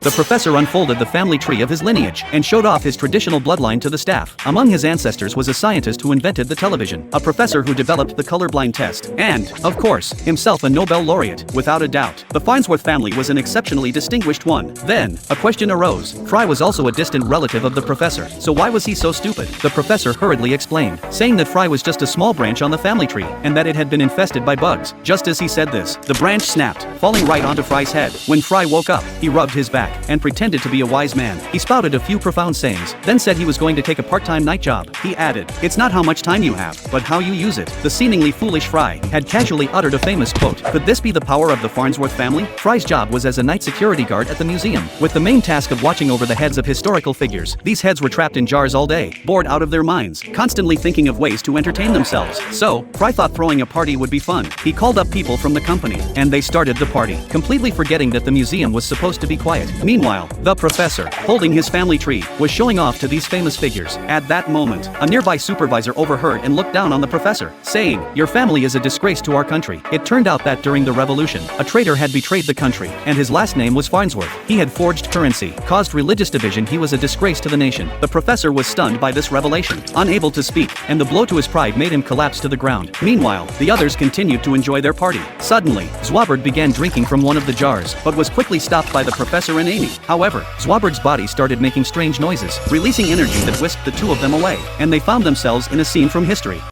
The professor unfolded the family tree of his lineage and showed off his traditional bloodline to the staff. Among his ancestors was a scientist who invented the television, a professor who developed the colorblind test, and, of course, himself a Nobel laureate. Without a doubt, the Farnsworth family was an exceptionally distinguished one. Then, a question arose. Fry was also a distant relative of the professor, so why was he so stupid? The professor hurriedly explained, saying that Fry was just a small branch on the family tree, and that it had been infested by bugs. Just as he said this, the branch snapped, falling right onto Fry's head. When Fry woke up, he rubbed his back and pretended to be a wise man. He spouted a few profound sayings, then said he was going to take a part-time night job. He added, "It's not how much time you have, but how you use it." The seemingly foolish Fry had casually uttered a famous quote. Could this be the power of the Farnsworth family? Fry's job was as a night security guard at the museum, with the main task of watching over the heads of historical figures. These heads were trapped in jars all day, bored out of their minds, constantly thinking of ways to entertain themselves. So, Fry thought throwing a party would be fun. He called up people from the company, and they started the party, completely forgetting that the museum was supposed to be quiet. Meanwhile, the professor, holding his family tree, was showing off to these famous figures. At that moment, a nearby supervisor overheard and looked down on the professor, saying, "Your family is a disgrace to our country." It turned out that during the revolution, a traitor had betrayed the country, and his last name was Farnsworth. He had forged currency, caused religious division. He was a disgrace to the nation. The professor was stunned by this revelation, unable to speak, and the blow to his pride made him collapse to the ground. Meanwhile, the others continued to enjoy their party. Suddenly, Zwabert began drinking from one of the jars, but was quickly stopped by the professor and Amy. However, Zwabert's body started making strange noises, releasing energy that whisked the two of them away, and they found themselves in a scene from history.